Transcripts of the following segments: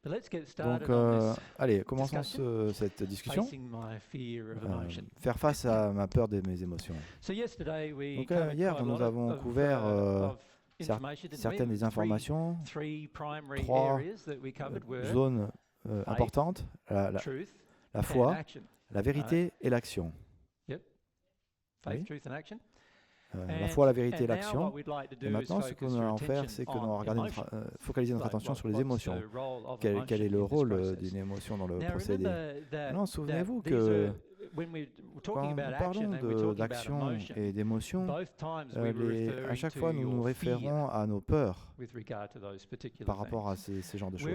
Donc, allez, commençons cette discussion. Faire face à ma peur de mes émotions. Donc, hier, nous avons couvert certaines des informations, trois zones importantes, la foi, la vérité et l'action. Oui. La foi, la vérité et l'action. Et maintenant, ce que nous allons faire, c'est que nous allons focaliser notre attention sur les émotions. Quel est le rôle d'une émotion dans le procédé? Non, souvenez-vous que quand nous parlons d'action et d'émotion, à chaque fois, nous nous référons à nos peurs par rapport à ces genres de choses.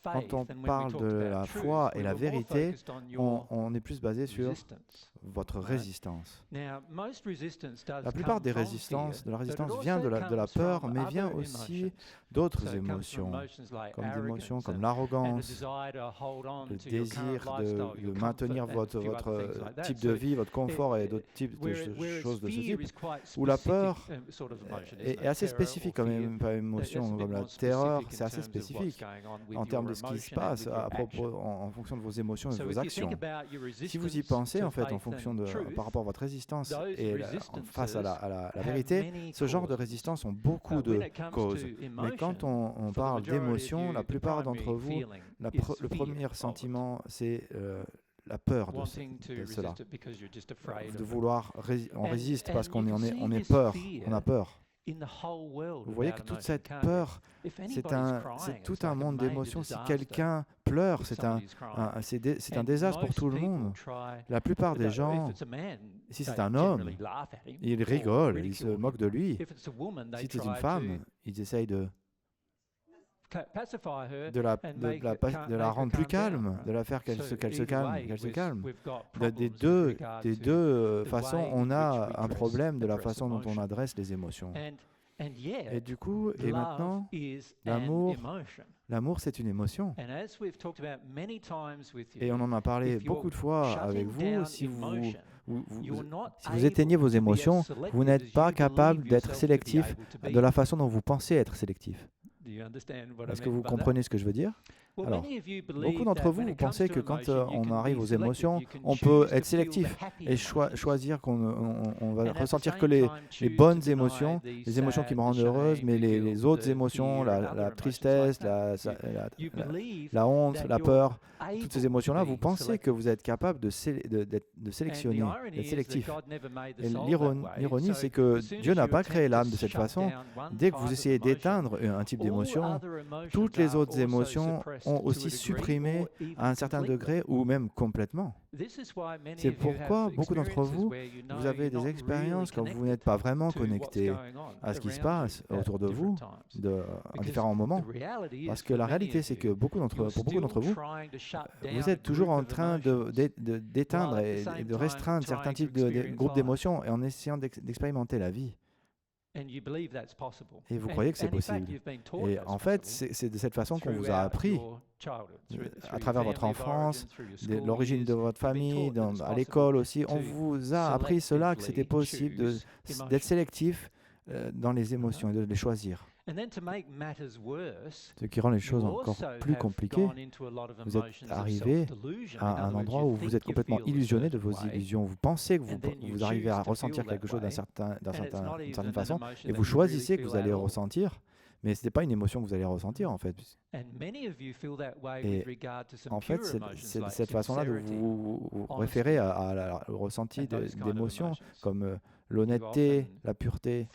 Quand on parle de la foi et la vérité, on est plus basé sur votre résistance. La plupart de la résistance vient de la peur, mais vient aussi d'autres émotions, comme des émotions comme l'arrogance, le désir de maintenir votre type de vie, votre confort et d'autres types de choses de ce type, où la peur est assez spécifique comme émotion, comme la terreur, c'est assez spécifique en termes de ce qui se passe en fonction de vos émotions et de vos actions. Si vous y pensez, en fait, par rapport à votre résistance et face à la vérité, ce genre de résistance ont beaucoup de causes. Mais quand on parle d'émotions, la plupart d'entre vous, le premier sentiment, c'est la peur de cela. De vouloir, on résiste parce qu'on est peur, on a peur. Vous voyez que toute cette peur, c'est tout un monde d'émotions. Si quelqu'un pleure, c'est un désastre pour tout le monde. La plupart des gens, si c'est un homme, ils rigolent, ils se moquent de lui. Si c'est une femme, ils essayent de la rendre plus calme, de la faire qu'elle se calme. Des deux façons, on a un problème de la façon dont on adresse les émotions. Et du coup, et maintenant, l'amour, c'est une émotion. Et on en a parlé beaucoup de fois avec vous. Si vous éteignez vos émotions, vous n'êtes pas capable d'être sélectif de la façon dont vous pensez être sélectif. Est-ce que vous comprenez ce que je veux dire? Alors, beaucoup d'entre vous, vous pensez que quand on arrive aux émotions, on peut être sélectif et choisir qu'on va ressentir que les bonnes émotions, les émotions qui me rendent heureuse, mais les autres émotions, la tristesse, la honte, la peur, toutes ces émotions-là, vous pensez que vous êtes capable de sélectionner, d'être sélectif. Et l'ironie, c'est que Dieu n'a pas créé l'âme de cette façon. Dès que vous essayez d'éteindre un type d'émotion, toutes les autres émotions ont aussi supprimé à un certain degré ou même complètement. C'est pourquoi beaucoup d'entre vous, vous avez des expériences quand vous n'êtes pas vraiment connecté à ce qui se passe autour de vous à différents moments. Parce que la réalité, c'est que pour beaucoup d'entre vous, vous êtes toujours en train d'éteindre et de restreindre certains types de groupes d'émotions et en essayant d'expérimenter la vie. Et vous croyez que c'est possible. Et en fait, c'est de cette façon qu'on vous a appris, à travers votre enfance, l'origine de votre famille, à l'école aussi. On vous a appris cela, que c'était possible d'être sélectif dans les émotions et de les choisir. Ce qui rend les choses encore plus compliquées, vous êtes arrivé à un endroit où vous êtes complètement illusionné de vos illusions. Vous pensez que vous arrivez à ressentir quelque chose d'une certaine façon, et vous choisissez que vous allez ressentir, mais ce n'est pas une émotion que vous allez ressentir en fait. Et en fait, c'est de cette façon-là de vous référer au ressenti d'émotions comme l'honnêteté, la pureté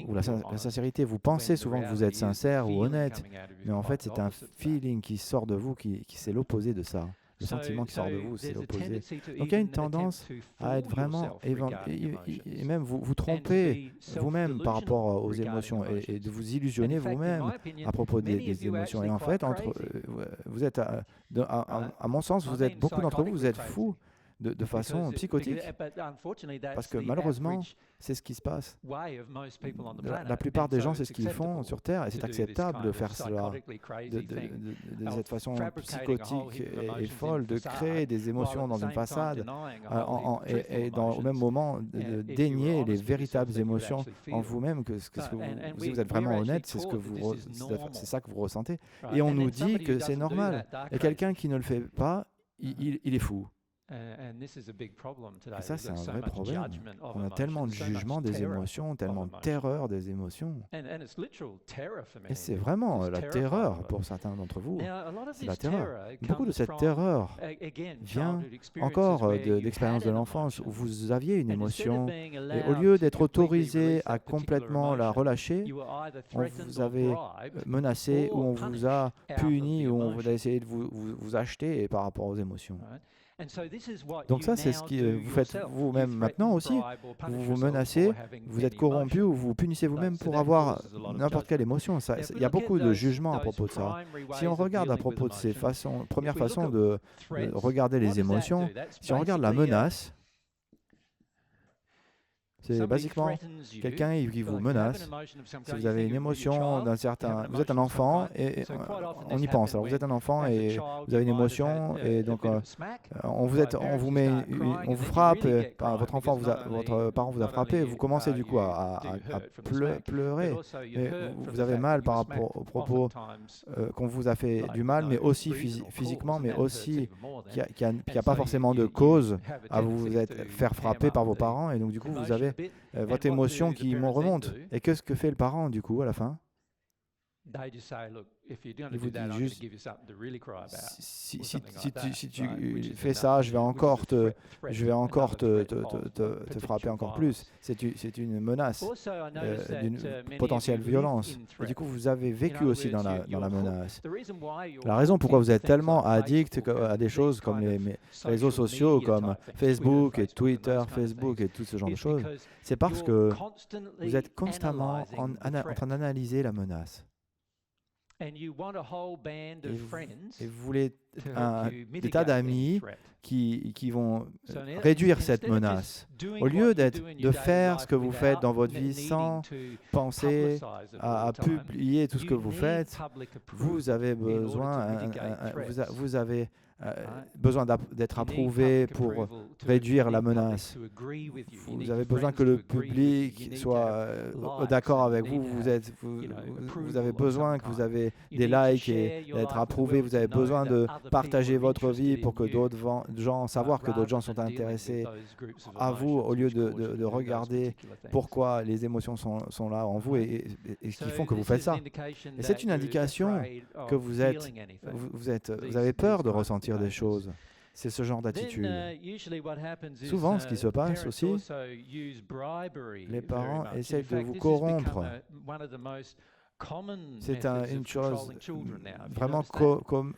ou la sincérité. Vous pensez souvent que vous êtes sincère ou honnête, mais en fait, c'est un feeling qui sort de vous, c'est l'opposé de ça. Le sentiment qui sort de vous, c'est l'opposé. Donc il y a une tendance à être vraiment, et même vous tromper vous-même par rapport aux émotions et de vous illusionner vous-même à propos des émotions. Et en fait, vous êtes, à mon sens, beaucoup d'entre vous, vous êtes fous. de façon psychotique. Parce que malheureusement, c'est ce qui se passe. La plupart des gens, c'est ce qu'ils font sur Terre, et c'est acceptable de faire cela, de cette façon psychotique et folle, de créer des émotions dans une façade, et au même moment, de dénier les véritables émotions en vous-même, si vous êtes vraiment honnête, c'est ça que vous ressentez. Et on nous dit que c'est normal. Et quelqu'un qui ne le fait pas, il est fou. Et ça, c'est un vrai problème. On a tellement de jugement des émotions, tellement de terreur des émotions. Et c'est vraiment la terreur pour certains d'entre vous. C'est la terreur. Beaucoup de cette terreur vient encore d'expériences de l'enfance où vous aviez une émotion et au lieu d'être autorisé à complètement la relâcher, on vous avait menacé ou on vous a puni ou on a essayé de vous acheter par rapport aux émotions. Donc ça, c'est ce que vous faites vous-même maintenant aussi. Vous vous menacez, vous êtes corrompu ou vous punissez vous-même pour avoir n'importe quelle émotion. Il y a beaucoup de jugements à propos de ça. Si on regarde à propos de ces premières façons de regarder les émotions, si on regarde la menace, c'est basiquement quelqu'un qui vous menace. Si vous avez une émotion d'un certain... Vous êtes un enfant et on y pense. Alors vous êtes un enfant et vous avez une émotion et donc on vous frappe, votre parent vous a frappé et vous commencez du coup à pleurer. Et vous avez mal par rapport aux propos qu'on vous a fait du mal, mais aussi physiquement, mais aussi qu'il n'y a pas forcément de cause à vous faire frapper par vos parents et donc du coup vous avez votre émotion qui remonte. Et qu'est-ce que fait le parent du coup à la fin? Il vous dit juste, si tu fais ça, je vais encore te frapper encore plus. C'est une menace d'une potentielle violence. Et du coup, vous avez vécu aussi dans la menace. La raison pourquoi vous êtes tellement addict à des choses comme les réseaux sociaux, comme Facebook et Twitter, Facebook et tout ce genre de choses, c'est parce que vous êtes constamment en train d'analyser la menace. Et vous voulez des tas d'amis qui vont réduire cette menace. Au lieu de faire ce que vous faites dans votre vie sans penser à publier tout ce que vous faites, vous avez besoin d'être approuvé pour réduire la menace. Vous avez besoin que le public soit d'accord avec vous. Vous avez besoin que vous avez des likes et d'être approuvé. Vous avez besoin de partager votre vie pour que d'autres gens savoir que d'autres gens sont intéressés à vous au lieu de regarder pourquoi les émotions sont là en vous et ce qui font que vous faites ça. Et c'est une indication que vous avez peur de ressentir des choses. C'est ce genre d'attitude. Souvent, ce qui se passe aussi, les parents essayent de vous corrompre. C'est une chose vraiment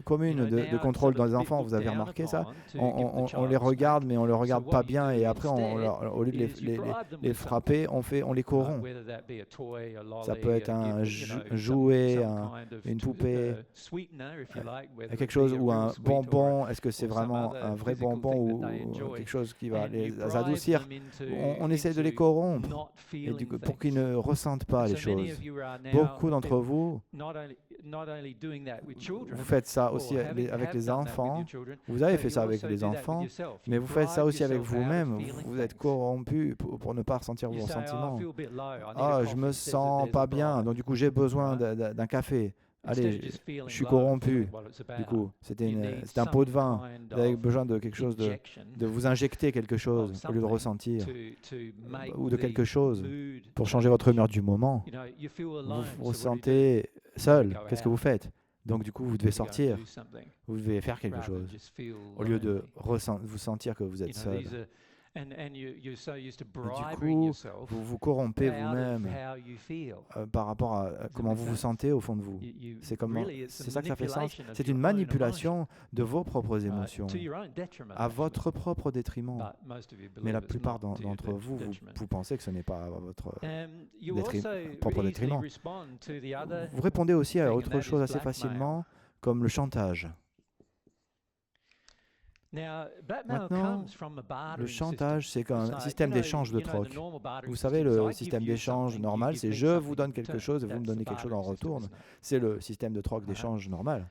commune de contrôle dans les enfants. Vous avez remarqué ça? On les regarde, mais on ne les regarde pas bien. Et après, au lieu de les frapper, on les corrompt. Ça peut être un jouet, une poupée, quelque chose ou un bonbon. Est-ce que c'est vraiment un vrai bonbon ou quelque chose qui va les adoucir? On essaie de les corrompre et pour qu'ils ne ressentent pas les choses. Beaucoup d'entre vous, vous faites ça aussi avec les enfants. Vous avez fait ça avec les enfants, mais vous faites ça aussi avec vous-même. Vous êtes corrompu pour ne pas ressentir vos sentiments. Ah, je me sens pas bien, donc du coup j'ai besoin d'un café. Allez, je suis corrompu. Du coup, c'était un pot de vin. Vous avez besoin de quelque chose, de vous injecter quelque chose au lieu de ressentir, ou de quelque chose pour changer votre humeur du moment. Vous vous sentez seul. Qu'est-ce que vous faites? Donc du coup, vous devez sortir. Vous devez faire quelque chose au lieu de vous sentir que vous êtes seul. Et du coup, vous vous corrompez vous-même par rapport à comment vous vous sentez au fond de vous. C'est ça que ça fait sens. C'est une manipulation de vos propres émotions à votre propre détriment. Mais la plupart d'entre vous pensez que ce n'est pas à votre propre détriment. Vous répondez aussi à autre chose assez facilement, comme le chantage. Maintenant, le chantage, c'est un système d'échange de troc. Vous savez, le système d'échange normal, c'est je vous donne quelque chose et vous me donnez quelque chose en retour. C'est le système de troc d'échange normal.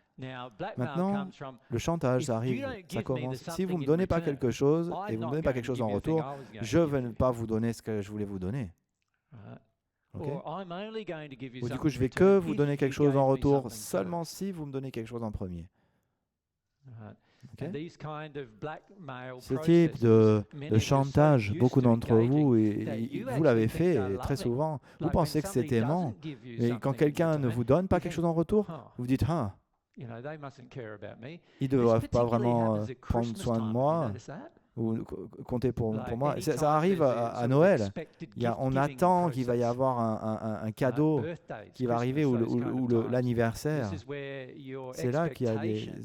Maintenant, le chantage, ça arrive, ça commence. Si vous ne me donnez pas quelque chose et vous ne me donnez pas quelque chose en retour, je ne vais pas vous donner ce que je voulais vous donner. Okay. Ou du coup, je vais que vous donner quelque chose en retour seulement si vous me donnez quelque chose en premier. Okay. Ce type de chantage, beaucoup d'entre vous, et vous l'avez fait très souvent, vous pensez que c'est aimant, mais quand quelqu'un ne vous donne pas quelque chose en retour, vous dites « Ah, ils ne doivent pas vraiment prendre soin de moi ». Ou compter pour moi. Ça arrive à Noël. On attend qu'il va y avoir un cadeau qui va arriver ou l'anniversaire. C'est là qu'il y a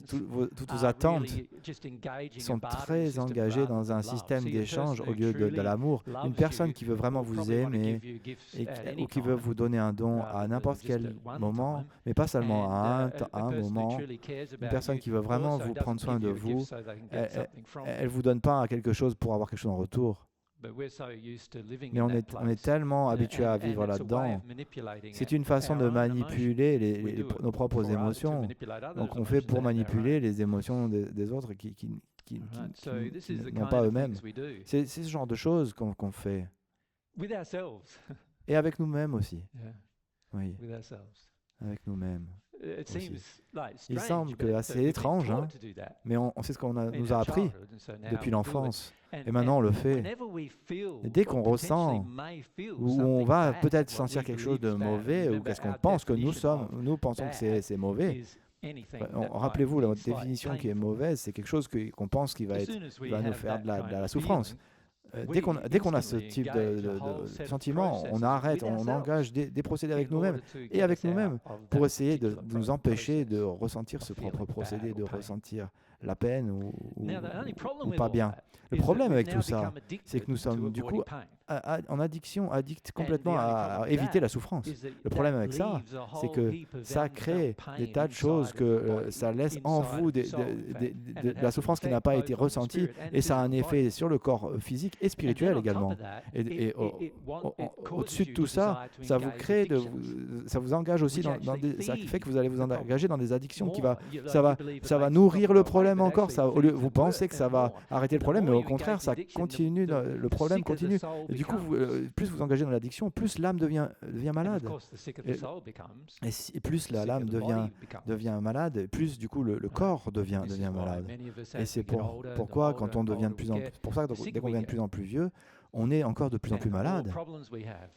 toutes vos attentes sont très engagées dans un système d'échange au lieu de l'amour. Une personne qui veut vraiment vous aimer ou qui veut vous donner un don à n'importe quel moment, mais pas seulement à un moment. Une personne qui veut vraiment vous prendre soin de vous, elle ne vous donne pas quelque chose pour avoir quelque chose en retour. Mais on est tellement habitué à vivre là-dedans. C'est une façon de manipuler nos propres émotions. Donc on fait pour manipuler les émotions des autres qui n'ont pas eux-mêmes. C'est ce genre de choses qu'on fait. Et avec nous-mêmes aussi. Oui, avec nous-mêmes. Il semble que c'est assez étrange, hein, mais on sait ce qu'on nous a appris depuis l'enfance. Et maintenant, on le fait. Et dès qu'on ressent, ou on va peut-être sentir quelque chose de mauvais, ou qu'est-ce qu'on pense que nous pensons que c'est mauvais. Rappelez-vous, la définition qui est mauvaise, c'est quelque chose qu'on pense qui va nous faire de la souffrance. Dès qu'on a ce type de sentiment, on arrête, on engage des procédés avec nous-mêmes et avec nous-mêmes pour essayer de nous empêcher de ressentir ce propre procédé, de ressentir la peine ou pas bien. Le problème avec tout ça, c'est que nous sommes du coup en addiction, addicts complètement à éviter la souffrance. Le problème avec ça, c'est que ça crée des tas de choses, que ça laisse en vous de la souffrance qui n'a pas été ressentie, et ça a un effet sur le corps physique et spirituel également. Et au-dessus de tout ça, ça vous crée, ça vous engage aussi ça fait que vous allez vous engager dans des addictions ça va nourrir le problème encore. Vous pensez que ça va arrêter le problème, mais au contraire, ça continue, le problème continue. Et du coup, plus vous engagez dans l'addiction, plus l'âme devient malade. Et plus l'âme devient malade, plus du coup le corps devient malade. Et c'est pourquoi quand on devient dès qu'on devient de plus en plus vieux, on est encore de plus en plus malade.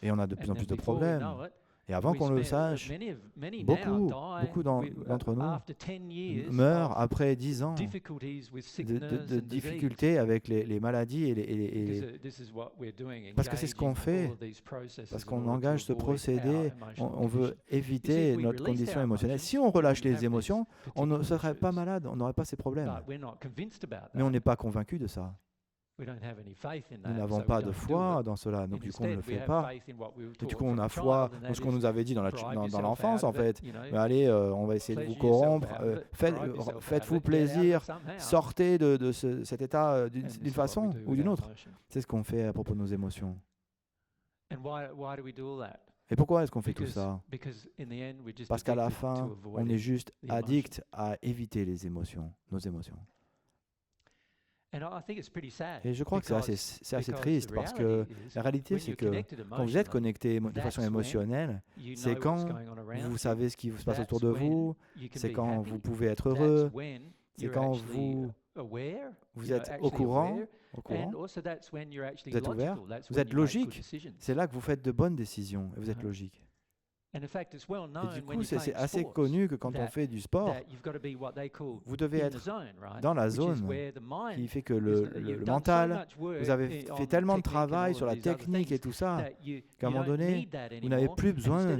Et on a de plus en plus de problèmes. Et avant qu'on le sache, beaucoup d'entre nous meurent après 10 ans de difficultés avec les maladies. Parce que c'est ce qu'on fait, parce qu'on engage ce procédé, on veut éviter notre condition émotionnelle. Si on relâche les émotions, on ne serait pas malade, on n'aurait pas ces problèmes. Mais on n'est pas convaincu de ça. Nous n'avons pas de foi dans cela, donc du coup on ne le fait pas. Du coup on a foi dans ce qu'on nous avait dit dans l'enfance en fait. Mais allez, on va essayer de vous corrompre, faites-vous plaisir, sortez de cet état d'une façon ou d'une autre. C'est ce qu'on fait à propos de nos émotions. Et pourquoi est-ce qu'on fait tout ça? Parce qu'à la fin, on est juste addict à éviter les émotions, nos émotions. Et je crois que c'est assez triste, parce que la réalité, c'est que quand vous êtes connecté de façon émotionnelle, c'est quand vous savez ce qui se passe autour de vous, c'est quand vous pouvez être heureux, c'est quand vous êtes au courant, vous êtes ouvert, vous êtes logique. C'est là que vous faites de bonnes décisions et vous êtes logique. Et du coup, c'est assez connu que quand on fait du sport, vous devez être dans la zone qui fait que le mental, vous avez fait tellement de travail sur la technique et tout ça, qu'à un moment donné, vous n'avez plus besoin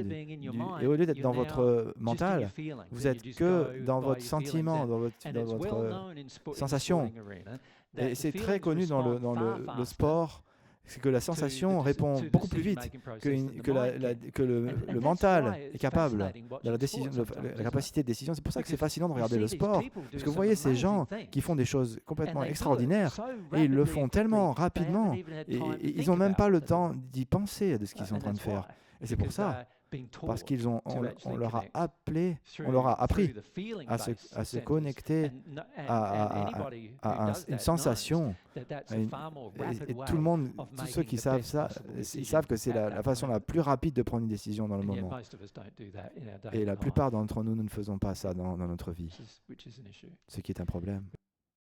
et au lieu d'être dans votre mental, vous êtes que dans votre sentiment, dans votre sensation. Et c'est très connu dans le sport. c'est que la sensation répond beaucoup plus vite que le mental est capable de la capacité de décision. C'est pour ça que c'est fascinant de regarder le sport, parce que vous voyez ces gens qui font des choses complètement extraordinaires et ils le font tellement rapidement et ils n'ont même pas le temps d'y penser de ce qu'ils sont en train de faire. Et c'est pour ça, parce on leur a appris à se connecter à une sensation. Et tout le monde, tous ceux qui savent ça, ils savent que c'est la façon la plus rapide de prendre une décision dans le moment. Et la plupart d'entre nous, nous ne faisons pas ça dans notre vie, ce qui est un problème.